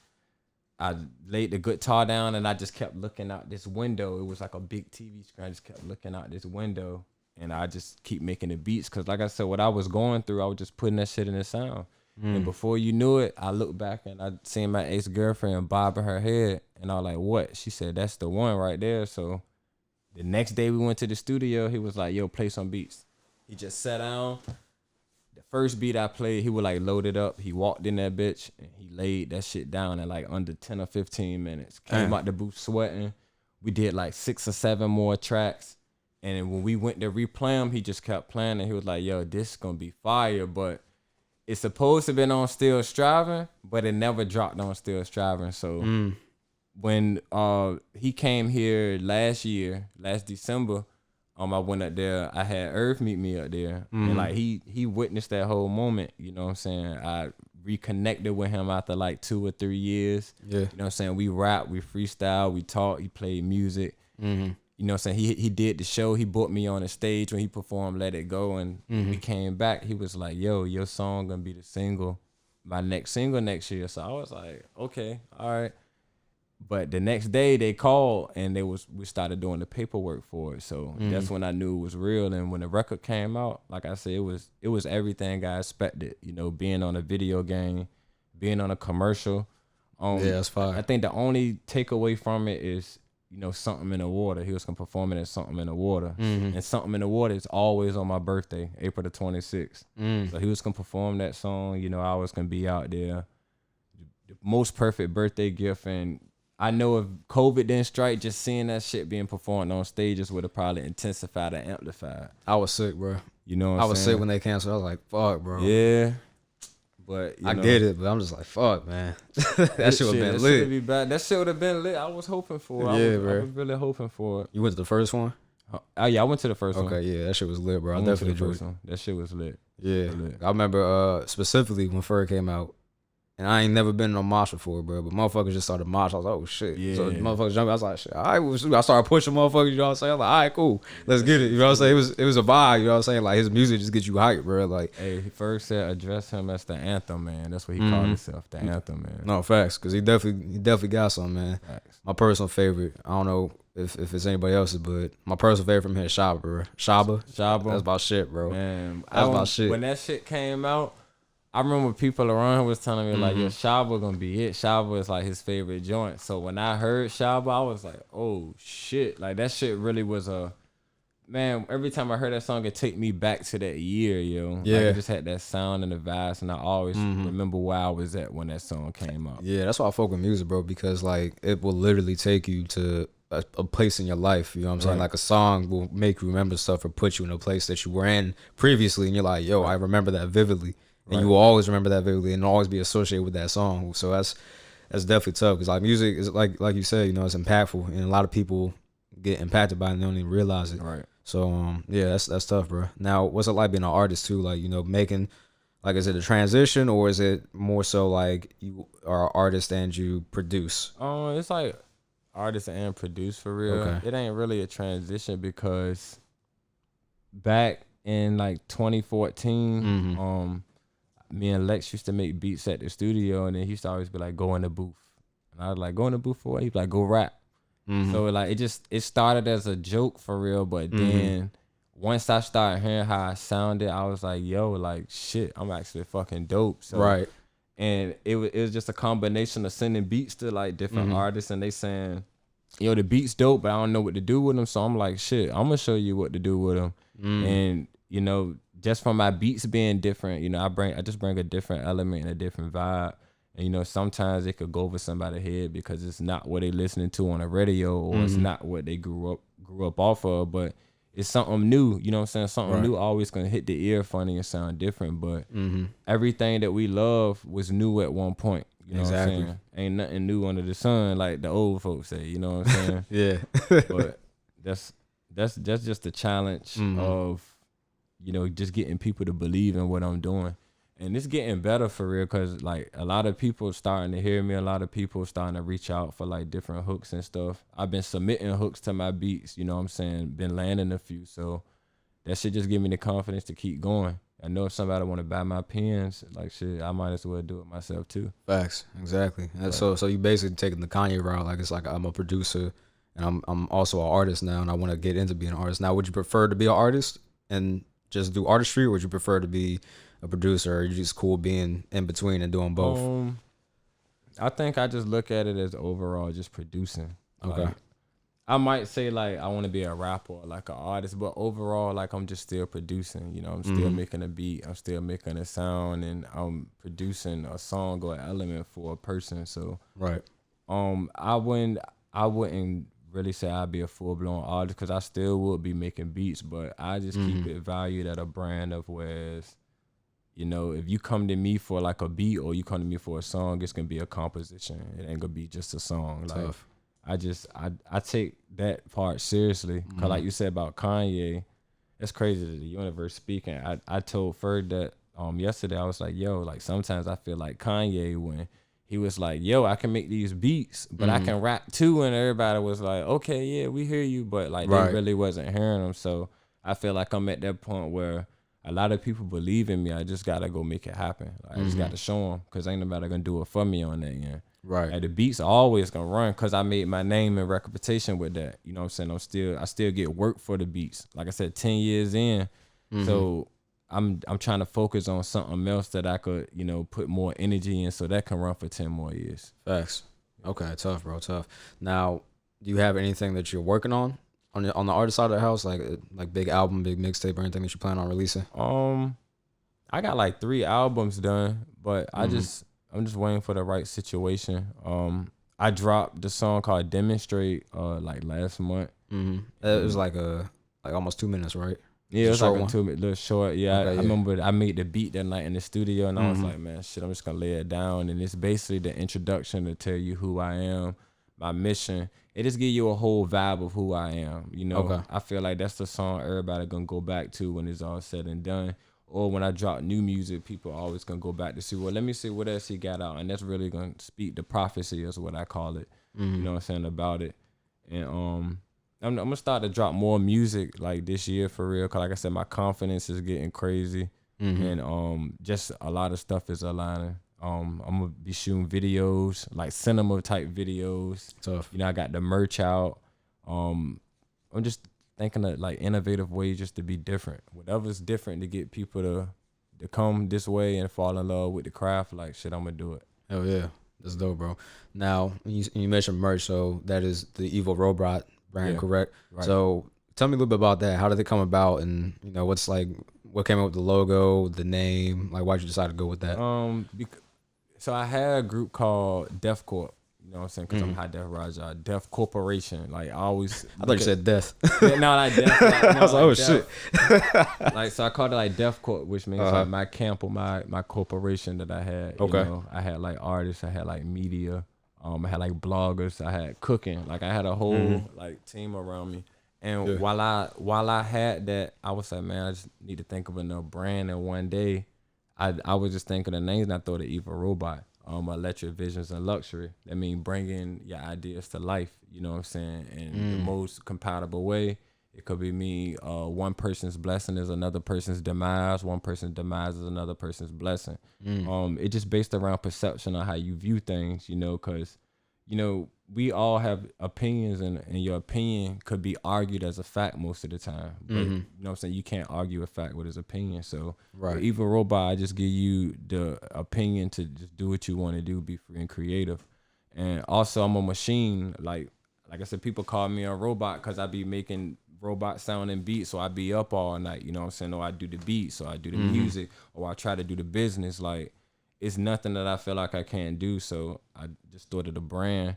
I laid the guitar down, and I just kept looking out this window. It was like a big TV screen. I just kept looking out this window, and I just keep making the beats. Because like I said, what I was going through, I was just putting that shit in the sound. And before you knew it, I looked back, and I seen my ex-girlfriend bobbing her head, and I was like, what? She said, that's the one right there. So the next day we went to the studio, he was like, yo, play some beats. He just sat down. The first beat I played, he would like load it up. He walked in that bitch and he laid that shit down in like under 10 or 15 minutes. Came out the booth sweating. We did like 6 or 7 more tracks. And then when we went to replay them, he just kept playing and he was like, yo, this is gonna be fire. But it's supposed to have been on Still Striving, but it never dropped on Still Striving. So when he came here last December, I went up there. I had Earth meet me up there, and like he witnessed that whole moment. You know what I'm saying? I reconnected with him after like 2 or 3 years. Yeah, you know what I'm saying? We rap, we freestyle, we talk. He played music. You know what I'm saying? He did the show. He brought me on the stage when he performed Let It Go, and we came back. He was like, "Yo, your song gonna be the single, my next single next year." So I was like, "Okay, all right." But the next day they called and we started doing the paperwork for it. So that's when I knew it was real. And when the record came out, like I said, it was everything I expected. You know, being on a video game, being on a commercial. Yeah, that's fine. I think the only takeaway from it is, you know, Something in the Water. He was gonna perform it at Something in the Water. And Something in the Water is always on my birthday, April the 26th. So he was gonna perform that song. You know, I was gonna be out there. The most perfect birthday gift. And I know if COVID didn't strike, just seeing that shit being performed on stages would have probably intensified and amplified. I was sick, bro. You know what I'm saying? I was sick when they canceled. I was like, fuck, bro. Yeah. But I get it, but I'm just like, fuck, man. That shit would have been lit. That shit would have been lit. I was hoping for it. I was really hoping for it. You went to the first one? Yeah, I went to the first one. Okay, yeah, that shit was lit, bro. I definitely enjoyed it. That shit was lit. Yeah. I remember specifically when Ferg came out. And I ain't never been in no mosh before, bro. But motherfuckers just started mosh. I was like, oh, shit. Yeah. So motherfuckers jumping. I was like, shit. All right, well, I started pushing motherfuckers, you know what I'm saying? I was like, all right, cool. Let's get it. You know what I'm saying? It was a vibe, you know what I'm saying? Like, his music just gets you hyped, bro. Like, hey, he first said address him as the anthem, man. That's what he called himself, the anthem, man. No, facts. Because he definitely got something, man. Facts. My personal favorite, I don't know if it's anybody else's, but my personal favorite from here is Shaba, bro. Shaba. That's about shit, bro. Man, that's about shit. When that shit came out, I remember people around him was telling me like, "Yo, Shaba gonna be it." Shaba is like his favorite joint. So when I heard Shaba, I was like, "Oh shit!" Like that shit really was man. Every time I heard that song, it take me back to that year, yo. Yeah, like, it just had that sound and the vibes, and I always remember where I was at when that song came out. Yeah, that's why I fuck with music, bro, because like it will literally take you to a place in your life. You know what I'm saying? Like a song will make you remember stuff or put you in a place that you were in previously, and you're like, "Yo, I remember that vividly." And you will always remember that vividly and always be associated with that song. So that's definitely tough because like music is like you said, you know, it's impactful and a lot of people get impacted by it and they don't even realize it. Right. So yeah, that's tough, bro. Now, what's it like being an artist too? Like, you know, making like, is it a transition or is it more so like you are an artist and you produce? It's like artist and produce for real. Okay. It ain't really a transition because back in like 2014, me and Lex used to make beats at the studio, and then he used to always be like, "Go in the booth," and I was like, "Go in the booth for what?" He'd be like, "Go rap." So like it started as a joke for real, but then once I started hearing how I sounded, I was like, "Yo, like shit, I'm actually fucking dope." So, right. And it was just a combination of sending beats to like different artists, and they saying, "Yo, the beat's dope, but I don't know what to do with them." So I'm like, "Shit, I'm gonna show you what to do with them," and you know. Just from my beats being different, you know, I just bring a different element and a different vibe. And, you know, sometimes it could go over somebody's head because it's not what they listening to on the radio or it's not what they grew up off of. But it's something new. You know what I'm saying? Something Right. new always gonna hit the ear funny and sound different. But Mm-hmm. everything that we love was new at one point. You know Exactly. what I'm saying? Ain't nothing new under the sun, like the old folks say. You know what I'm saying? Yeah. But that's just the challenge of, you know, just getting people to believe in what I'm doing. And it's getting better for real, because like a lot of people starting to hear me. A lot of people starting to reach out for like different hooks and stuff. I've been submitting hooks to my beats, you know what I'm saying? Been landing a few. So that shit just give me the confidence to keep going. I know if somebody want to buy my pens, like shit, I might as well do it myself too. Facts. Exactly. And so you basically taking the Kanye route. Like, it's like, I'm a producer and I'm also an artist now, and I want to get into being an artist. Now, would you prefer to be an artist and just do artistry, or would you prefer to be a producer, or you just cool being in between and doing both? I think I just look at it as overall just producing. Okay. Like, I might say like I want to be a rapper or like an artist, but overall, like I'm just still producing. You know, I'm still making a beat, I'm still making a sound, and I'm producing a song or an element for a person. So Right. I wouldn't really say I'd be a full blown artist, because I still would be making beats, but I just keep it valued at a brand of whereas, you know, if you come to me for like a beat or you come to me for a song, it's gonna be a composition. It ain't gonna be just a song. Like, Tough. I take that part seriously. Cause like you said about Kanye, it's crazy. The universe speaking. I told Ferg that yesterday. I was like, yo, like sometimes I feel like Kanye when he was like, yo, I can make these beats, but I can rap too, and everybody was like, okay, yeah, we hear you, but like Right. they really wasn't hearing him. So I feel like I'm at that point where a lot of people believe in me. I just gotta go make it happen. Like, I just gotta show them, cause ain't nobody gonna do it for me on that end. Right. Like, the beats are always gonna run, cause I made my name and reputation with that. You know what I'm saying? I still get work for the beats. Like I said, 10 years in. So I'm trying to focus on something else that I could, you know, put more energy in, so that can run for 10 more years. Facts. Okay, tough, bro, tough. Now, do you have anything that you're working on the artist side of the house, like big album, big mixtape, or anything that you plan on releasing? I got like 3 albums done, but I'm just waiting for the right situation. I dropped the song called Demonstrate like last month. It was like almost 2 minutes, right? Yeah, it was short like a one? 2 minute little short. Yeah, Okay, I yeah. remember I made the beat that night in the studio, and I was like, man, shit, I'm just gonna lay it down. And it's basically the introduction to tell you who I am, my mission. It just give you a whole vibe of who I am. You know, Okay. I feel like that's the song everybody gonna go back to when it's all said and done. Or when I drop new music, people are always gonna go back to see, well, let me see what else he got out, and that's really gonna speak the prophecy, is what I call it. You know what I'm saying, about it. And I'm gonna start to drop more music like this year for real. Cause like I said, my confidence is getting crazy, and just a lot of stuff is aligning. I'm gonna be shooting videos, like cinema type videos. Tough. You know, I got the merch out. I'm just thinking of like innovative ways just to be different. Whatever's different to get people to come this way and fall in love with the craft. Like, shit, I'm gonna do it. Hell yeah, that's dope, bro. Now, you mentioned merch, so that is the Evil Robot brand, Yeah, correct? right. So tell me a little bit about that. How did it come about, and you know, what came up with the logo, the name? Like, why'd you decide to go with that? So I had a group called Def Corp. You know what I'm saying? Because I'm Highdefrazjah, Def Corporation. Like, I always. I thought you said death. Yeah, no, like Def. Like, no, I was like, oh Def. shit. Like, so I called it like Def Corp, which means like my camp or my corporation that I had. Okay. You know, I had like artists, I had like media, I had like bloggers, I had cooking. Like, I had a whole like team around me. And while I had that, I was like, man, I just need to think of another brand. And one day, I was just thinking of names, and I thought of Evil Robot. Electric Visions and Luxury. That mean bringing your ideas to life, you know what I'm saying, in the most compatible way. It could be me, one person's blessing is another person's demise, one person's demise is another person's blessing. It just based around perception on how you view things, you know, because, you know, we all have opinions, and your opinion could be argued as a fact most of the time. But you know what I'm saying, you can't argue a fact with his opinion. So with Evil Robot, I just give you the opinion to just do what you want to do, be free and creative. And also, I'm a machine. Like I said, people call me a robot because I be making robot sounding beats. So I be up all night, you know what I'm saying? Or I do the beats, or I do the music, or I try to do the business. Like, it's nothing that I feel like I can't do. So I just thought of the brand.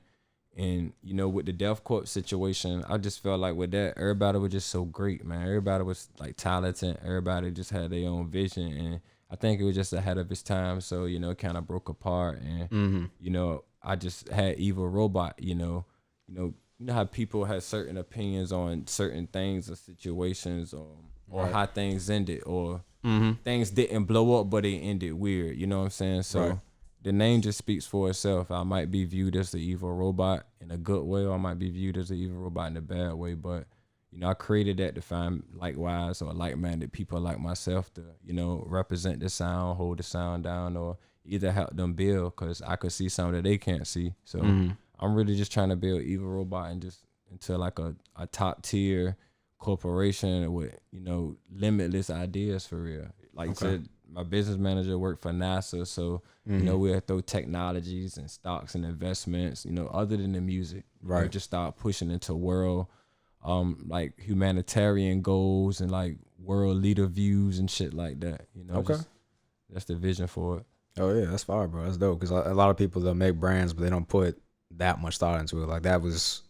And, you know, with the Death Corp situation, I just felt like with that, everybody was just so great, man. Everybody was like talented. Everybody just had their own vision. And I think it was just ahead of its time. So, you know, it kind of broke apart. And, you know, I just had Evil Robot, you know how people had certain opinions on certain things or situations or how things ended or things didn't blow up, but they ended weird. You know what I'm saying? So the name just speaks for itself. I might be viewed as the evil robot in a good way, or I might be viewed as the evil robot in a bad way. But, you know, I created that to find likewise or like-minded people like myself to, you know, represent the sound, hold the sound down, or either help them build, because I could see something that they can't see. So I'm really just trying to build Evil Robot and just into like a top tier corporation with, you know, limitless ideas for real. Like you said, my business manager worked for NASA, so you know, we'll throw technologies and stocks and investments, you know, other than the music. Right. Just start pushing into world like humanitarian goals and like world leader views and shit like that. You know, that's the vision for it. Oh yeah, that's fire, bro. That's dope. Because a lot of people, they'll make brands, but they don't put that much thought into it. Like that was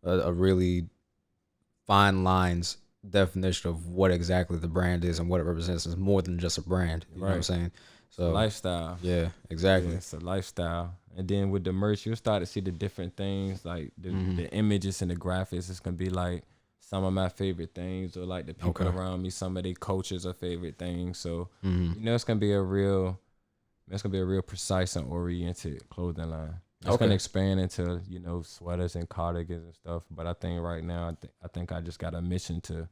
a really fine lines definition of what exactly the brand is and what it represents. It's more than just a brand. You know what I'm saying? So lifestyle. Yeah, exactly. Yeah, it's a lifestyle. And then with the merch, you'll start to see the different things, like the images and the graphics. It's gonna be like some of my favorite things, or like the people around me, some of their coaches are favorite things. So you know, it's gonna be a real precise and oriented clothing line. It's gonna expand into, you know, sweaters and cardigans and stuff. But I think right now, I think I just got a mission to,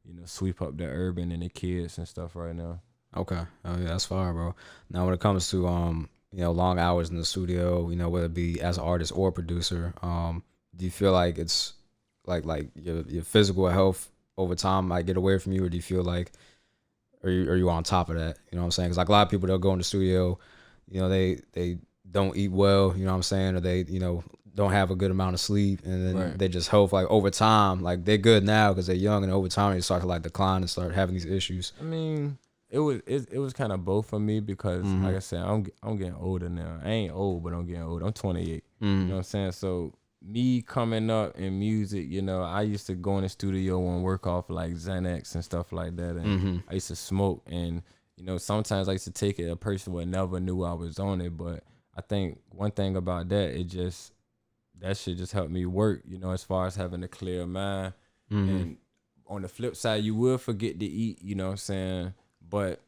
you know, sweep up the urban and the kids and stuff right now. Okay. Oh yeah, that's fire, bro. Now when it comes to you know, long hours in the studio, you know, whether it be as an artist or producer, do you feel like it's like your physical health over time might get away from you, or do you feel like are you on top of that? You know what I'm saying? Because like a lot of people, they'll go in the studio, you know, they don't eat well, you know what I'm saying, or they, you know, don't have a good amount of sleep, and then they just health, like over time, like they're good now because they're young, and over time they start to like decline and start having these issues. I mean, it was kind of both for me because like I said, I'm getting older now. I ain't old, but I'm getting old. I'm 28. You know what I'm saying? So me coming up in music, you know, I used to go in the studio and work off like Xanax and stuff like that, and I used to smoke, and you know, sometimes I used to take it. A person would never knew I was on it, but I think one thing about that, that shit just helped me work, you know, as far as having a clear mind. And on the flip side, you will forget to eat, you know what I'm saying? But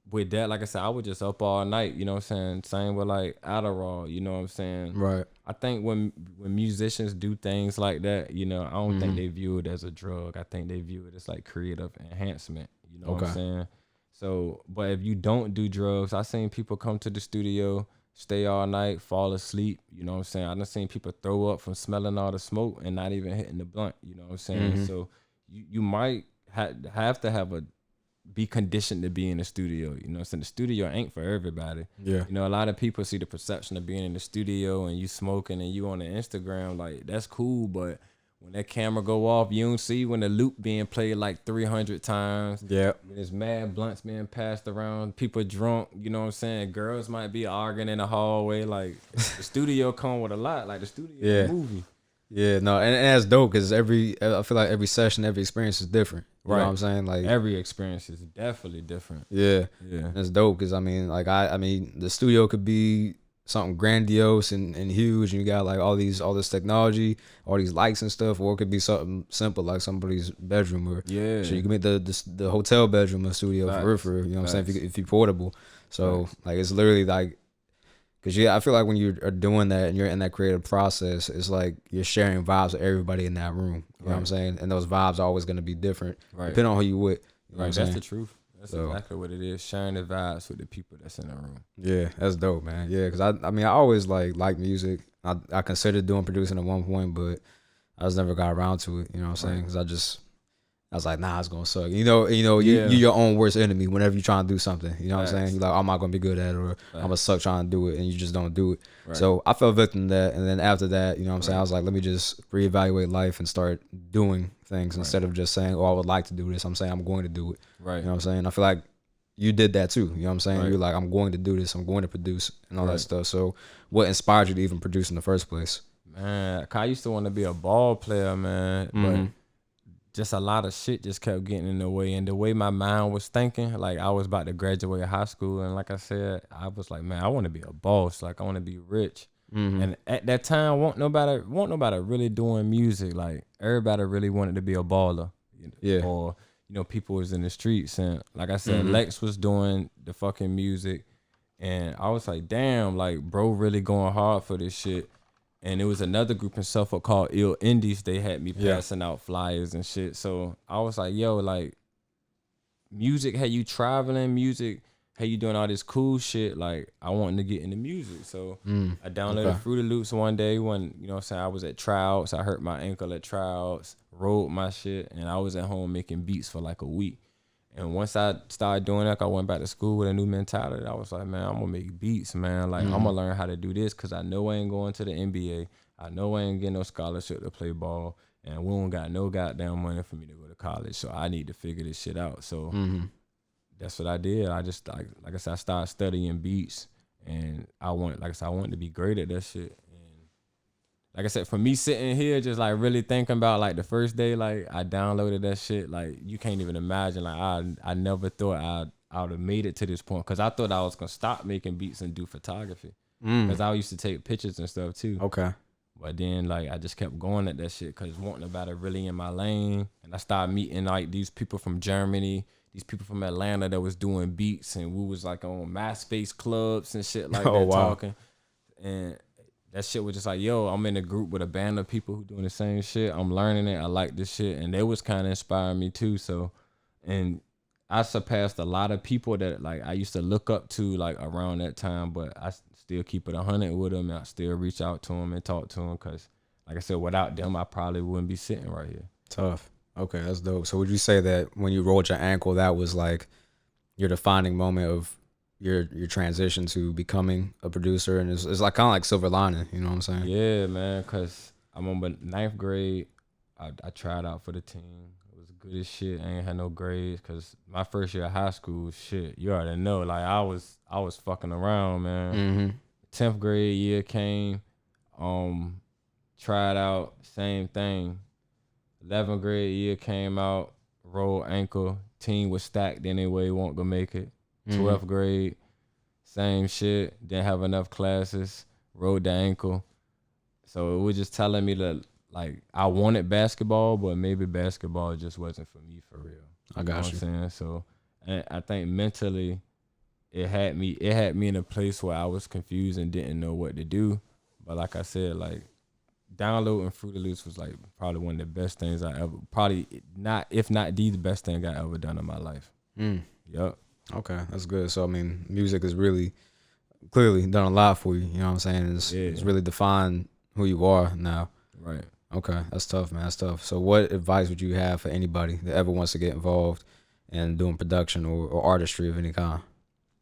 with that, like I said, I was just up all night, you know what I'm saying? Same with like Adderall, you know what I'm saying? Right. I think when musicians do things like that, you know, I don't think they view it as a drug. I think they view it as like creative enhancement, you know what I'm saying? So, but if you don't do drugs, I seen people come to the studio, stay all night, fall asleep, you know what I'm saying? I done seen people throw up from smelling all the smoke and not even hitting the blunt, you know what I'm saying? So you might have to be conditioned to be in the studio, you know what I'm saying? The studio ain't for everybody. Yeah. You know, a lot of people see the perception of being in the studio and you smoking and you on the Instagram, like that's cool, but when that camera go off, you don't see when the loop being played like 300 times. Yeah. There's mad blunts being passed around, people drunk, you know what I'm saying? Girls might be arguing in the hallway. Like the studio come with a lot. Like the studio is a movie. Yeah, no, and that's dope because I feel like every session, every experience is different. You know what I'm saying? Like every experience is definitely different. Yeah. That's dope because I mean, like I mean, the studio could be something grandiose and huge, and you got like all this technology, all these lights and stuff, or it could be something simple like somebody's bedroom, or so you can make the hotel bedroom a studio for you know what I'm saying, if you're portable. So like it's literally like, because I feel like when you are doing that and you're in that creative process, it's like you're sharing vibes with everybody in that room. You know what I'm saying? And those vibes are always going to be different depending on who you with. You know what I'm that's saying? The truth. That's exactly what it is. Sharing the vibes with the people that's in the room. Yeah, that's dope, man. Yeah, because I mean, I always like music. I considered doing producing at one point, but I just never got around to it. You know what I'm saying? Because I was like, nah, it's gonna suck. You're your own worst enemy whenever you're trying to do something. You know what I'm saying? You're like, I'm not gonna be good at it, or I'm gonna suck trying to do it, and you just don't do it. So I fell victim to that, and then after that, you know what I'm saying? I was like, let me just reevaluate life and start doing things instead of just saying, oh, I would like to do this. I'm saying I'm going to do it. Right. You know what I'm saying? I feel like you did that too. You know what I'm saying? You're like, I'm going to do this. I'm going to produce and all that stuff. So what inspired you to even produce in the first place? Man, I used to want to be a ball player, man, but just a lot of shit just kept getting in the way. And the way my mind was thinking, like I was about to graduate high school, and like I said, I was like, man, I want to be a boss. Like I want to be rich. And at that time, won't nobody really doing music. Like everybody really wanted to be a baller, or people was in the streets. And like I said, Lex was doing the fucking music, and I was like, damn, like bro, really going hard for this shit. And it was another group in Suffolk called Ill Indies. They had me passing out flyers and shit. So I was like, yo, like, music, had you traveling, music, had you doing all this cool shit, like, I wanted to get into music. So I downloaded Fruity Loops one day when, I was at tryouts. I hurt my ankle at tryouts, rode my shit, and I was at home making beats for like a week. And once I started doing that, I went back to school with a new mentality. I was like, man, I'm going to make beats, man. Like, I'm going to learn how to do this because I know I ain't going to the NBA. I know I ain't getting no scholarship to play ball. And we don't got no goddamn money for me to go to college. So I need to figure this shit out. So that's what I did. I just, like I said, I started studying beats. And I wanted to be great at that shit. Like I said, for me sitting here just like really thinking about like the first day, like I downloaded that shit, like you can't even imagine. Like I never thought I would have made it to this point because I thought I was gonna stop making beats and do photography because I used to take pictures and stuff too. Okay. But then like I just kept going at that shit because wanting about it really in my lane, and I started meeting like these people from Germany, these people from Atlanta that was doing beats, and we was like on MySpace clubs and shit like that talking, and that shit was just like, yo, I'm in a group with a band of people who doing the same shit. I'm learning it. I like this shit. And they was kind of inspiring me too. So, and I surpassed a lot of people that like I used to look up to like around that time, but I still keep it 100 with them. And I still reach out to them and talk to them because, like I said, without them, I probably wouldn't be sitting right here. Tough. Okay, that's dope. So would you say that when you rolled your ankle, that was like your defining moment of your transition to becoming a producer, and it's like kind of like silver lining, you know what I'm saying? Yeah, man, because I'm on my 9th grade. I tried out for the team. It was good as shit. I ain't had no grades because my first year of high school, shit, you already know. Like I was fucking around, man. 10th grade year came, tried out, same thing. 11th grade year came out, rolled ankle. Team was stacked anyway, won't go make it. 12th grade, same shit. Didn't have enough classes. Rolled the ankle. So it was just telling me that like I wanted basketball, but maybe basketball just wasn't for me for real. I got you. Know what I'm saying? So and I think mentally it had me in a place where I was confused and didn't know what to do. But like I said, like downloading Fruity Loops was like probably one of the best things I ever, if not the best thing I ever done in my life. Yup. Okay, that's good. So I mean, music has really clearly done a lot for you. You know what I'm saying? It's really defined who you are now. Right. Okay, that's tough, man. That's tough. So what advice would you have for anybody that ever wants to get involved in doing production or artistry of any kind?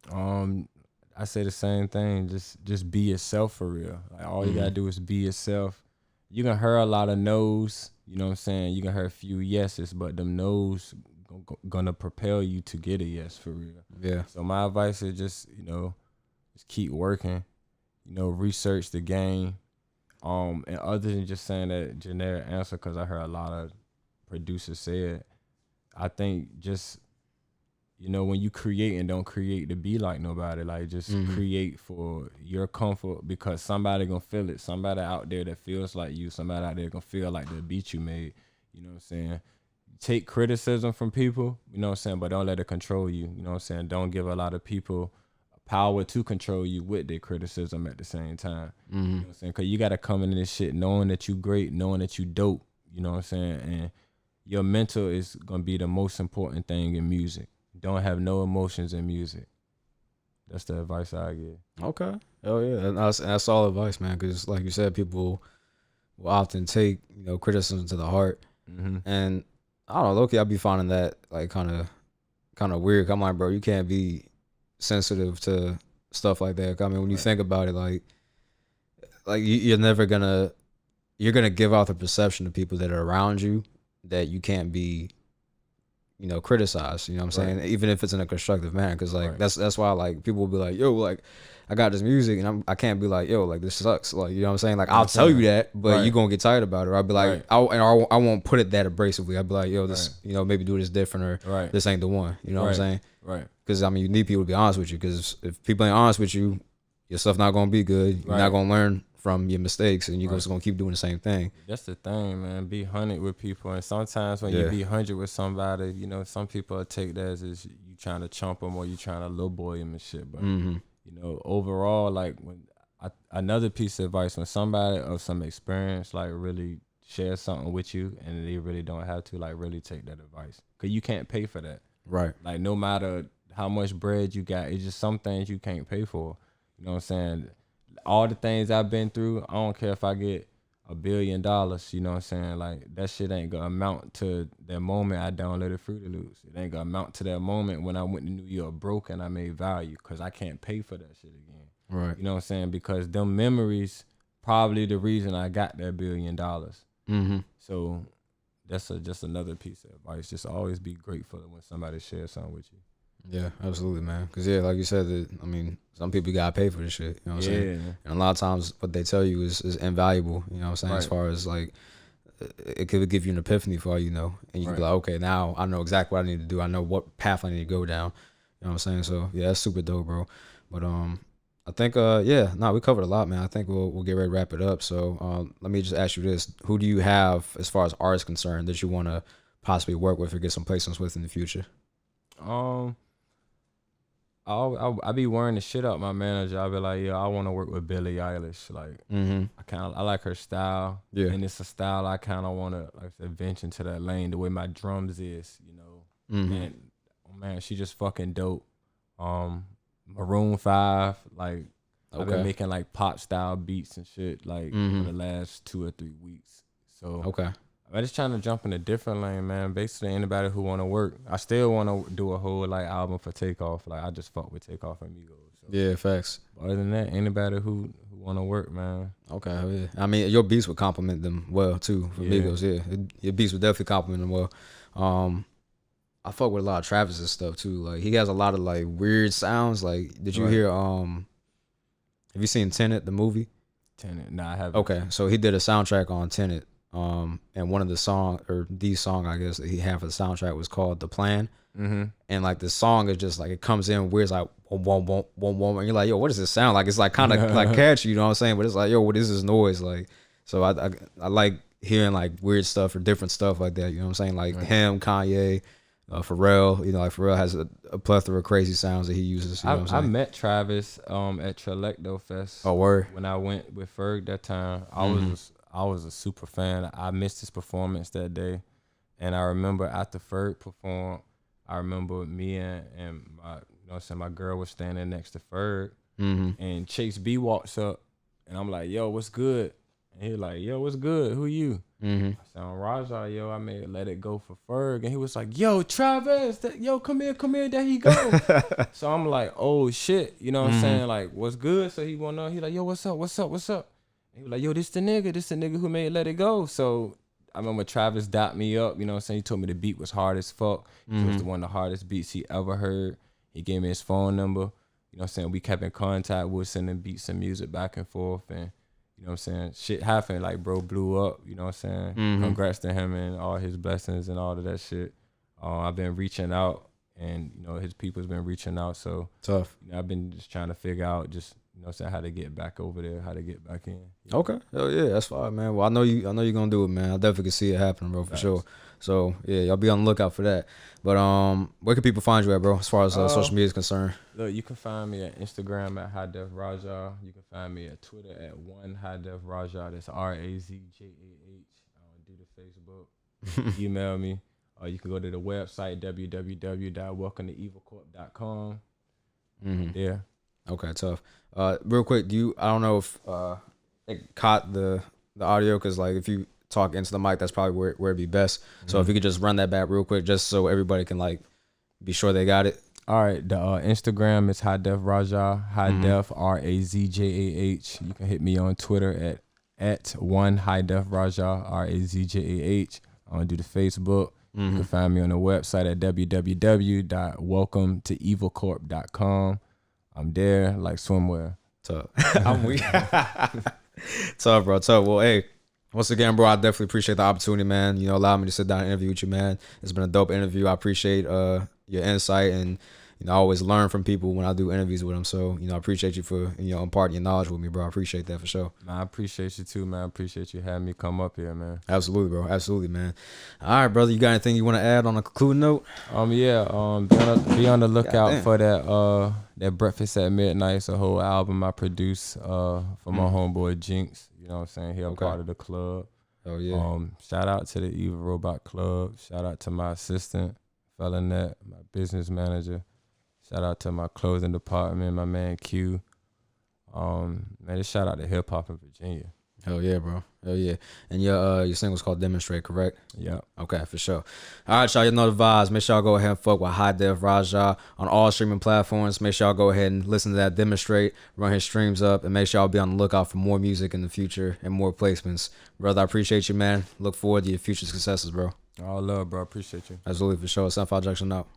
I say the same thing. Just be yourself for real. Like all you gotta do is be yourself. You can hear a lot of no's. You know what I'm saying? You can hear a few yeses, but them no's gonna propel you to get a yes for real. Yeah. So my advice is just keep working. Research the game. And other than just saying that generic answer, because I heard a lot of producers say it, I think just when you create and don't create to be like nobody, like just create for your comfort because somebody gonna feel it. Somebody out there that feels like you, somebody out there gonna feel like the beat you made. You know what I'm saying? Take criticism from people, you know what I'm saying, but don't let it control you. You know what I'm saying? Don't give a lot of people power to control you with their criticism at the same time. You know what I'm saying? Because you got to come into this shit knowing that you great, knowing that you dope. You know what I'm saying? And your mental is going to be the most important thing in music. Don't have no emotions in music. That's the advice I give. Okay. Oh, yeah. That's all advice, man, because like you said, people will often take, criticism to the heart. And I don't know, low-key, I be finding that like kind of weird. I'm like, bro, you can't be sensitive to stuff like that. I mean, when you think about it, like you're gonna give out the perception to people that are around you that you can't be, criticize. You know what I'm saying? Even if it's in a constructive manner, because like Right. that's why like people will be like, yo, like I got this music, and I can't be like, yo, like this sucks. Like, you know what I'm saying? Like I'll tell you that, but you gonna get tired about it. Or I'll be like, I won't put it that abrasively. I'll be like, yo, this, maybe do this different, or this ain't the one. You know what I'm saying? Right. Because I mean, you need people to be honest with you. Because if people ain't honest with you, your stuff not gonna be good. You're not gonna learn from your mistakes, and you're just gonna keep doing the same thing. That's the thing, man. Be 100 with people, and sometimes when you be 100 with somebody, some people will take that as you trying to chump them or you trying to lowboy them and shit. But overall, like when another piece of advice, when somebody of some experience like really share something with you and they really don't have to, like really take that advice, because you can't pay for that. Right. Like no matter how much bread you got, it's just some things you can't pay for. You know what I'm saying? All the things I've been through, I don't care if I get $1 billion, you know what I'm saying? Like that shit ain't gonna amount to that moment I downloaded Fruity Loops. It ain't gonna amount to that moment when I went to New York broke and I made value, because I can't pay for that shit again. Right. You know what I'm saying? Because them memories probably the reason I got that $1 billion. Mm-hmm. So that's just another piece of advice. Just always be grateful when somebody shares something with you. Yeah, absolutely, man. Because, like you said, I mean, some people got to pay for this shit. You know what I'm saying? And a lot of times what they tell you is invaluable, you know what I'm saying? As far as, like, it could give you an epiphany for all you know. And you can be like, okay, now I know exactly what I need to do. I know what path I need to go down. You know what I'm saying? So, yeah, that's super dope, bro. But I think, we covered a lot, man. I think we'll get ready to wrap it up. So let me just ask you this. Who do you have, as far as artists concerned, that you want to possibly work with or get some placements with in the future? I be wearing the shit up my manager. I'll be like, yeah, I want to work with Billie Eilish. Like, I like her style. Yeah. And it's a style I kind of want to like venture into that lane, the way my drums is, And man, she just fucking dope. Maroon 5, like I've been making like pop style beats and shit like for the last 2 or 3 weeks. So I'm just trying to jump in a different lane, man. Basically, anybody who want to work, I still want to do a whole like album for Takeoff. Like I just fuck with Takeoff and Migos. So. Yeah, facts. But other than that, anybody who want to work, man. Okay, yeah. I mean, your beats would complement them well too. For Migos, yeah. Your beats would definitely complement them well. I fuck with a lot of Travis's stuff too. Like he has a lot of like weird sounds. Like, did you hear? Have you seen Tenet, the movie? Tenet, nah, I haven't. Okay, so he did a soundtrack on Tenet. And one of the song I guess that he had for the soundtrack was called The Plan. And like the song is just like it comes in weird, it's like boom, boom, boom, boom, boom, and you're like, yo, what does this sound like? It's like kind of like catchy, you know what I'm saying? But it's like, yo, what is this noise? Like, so I like hearing like weird stuff or different stuff like that. You know what I'm saying? Like him, Kanye, Pharrell. Like Pharrell has a plethora of crazy sounds that he uses. You know what I'm saying? I met Travis at Trelecto Fest. Oh, word. When I went with Ferg that time, I was a super fan. I missed his performance that day. And I remember after Ferg performed, I remember me and my girl was standing next to Ferg. And Chase B walks up and I'm like, yo, what's good? And he like, yo, what's good? Who you? I said, I'm Rajah, yo, I may let it go for Ferg. And he was like, yo, Travis, yo, come here, there he go. So I'm like, oh shit, you know what I'm saying? Like, what's good? So he wanna know, he like, yo, what's up? He was like, yo, this the nigga who made Let It Go. So I remember Travis dapped me up, you know what I'm saying? He told me the beat was hard as fuck. It was one of the hardest beats he ever heard. He gave me his phone number. You know what I'm saying? We kept in contact. We were sending beats and music back and forth. And you know what I'm saying? Shit happened. Like, bro blew up. You know what I'm saying? Congrats to him and all his blessings and all of that shit. I've been reaching out and, his people's been reaching out. So tough. I've been just trying to figure out just, how to get back over there, how to get back in. Okay. Hell yeah, that's fine, man. Well, I know you're gonna do it, man. I definitely can see it happening, bro, for sure. So yeah, y'all be on the lookout for that. But where can people find you at, bro, as far as social media is concerned? Look, you can find me at Instagram at Highdefrazjah. You can find me at Twitter at Highdefrazjah. That's RAZJAH. Do the Facebook. Email me. Or you can go to the website www.welcometoevilcorp.com. Yeah. Okay, tough. Real quick, I don't know if it caught the audio, because like if you talk into the mic, that's probably where it'd be best. So if you could just run that back real quick, just so everybody can like be sure they got it. All right, the Instagram is Highdefrazjah, Highdef RAZJAH. You can hit me on Twitter at Highdefrazjah RAZJAH. I'm gonna do the Facebook. You can find me on the website at www.welcometoevilcorp.com. I'm there like swimwear. Tough. I'm weak. Tough, bro. Tough. Well, hey, once again, bro, I definitely appreciate the opportunity, man. You know, allow me to sit down and interview with you, man. It's been a dope interview. I appreciate your insight, and you know, I always learn from people when I do interviews with them. So, you know, I appreciate you for, you know, imparting your knowledge with me, bro. I appreciate that for sure. Man, I appreciate you too, man. I appreciate you having me come up here, man. Absolutely, bro. Absolutely, man. All right, brother. You got anything you want to add on a concluding note? Be on the lookout for that Breakfast at Midnight. It's a whole album I produced for my homeboy Jinx. You know what I'm saying? He a part of the club. Oh yeah. Shout out to the Evil Robot Club. Shout out to my assistant, Fellanet, my business manager. Shout out to my clothing department, my man Q. Man, just shout out to hip hop in Virginia. Hell yeah, bro. Hell yeah. And your single's called Demonstrate, correct? Yeah. Okay, for sure. All right, y'all. You know the vibes. Make sure y'all go ahead and fuck with Highdefrazjah on all streaming platforms. Make sure y'all go ahead and listen to that Demonstrate, run his streams up, and make sure y'all be on the lookout for more music in the future and more placements. Brother, I appreciate you, man. Look forward to your future successes, bro. All love, bro. Appreciate you. Absolutely, for sure. 75Junction out.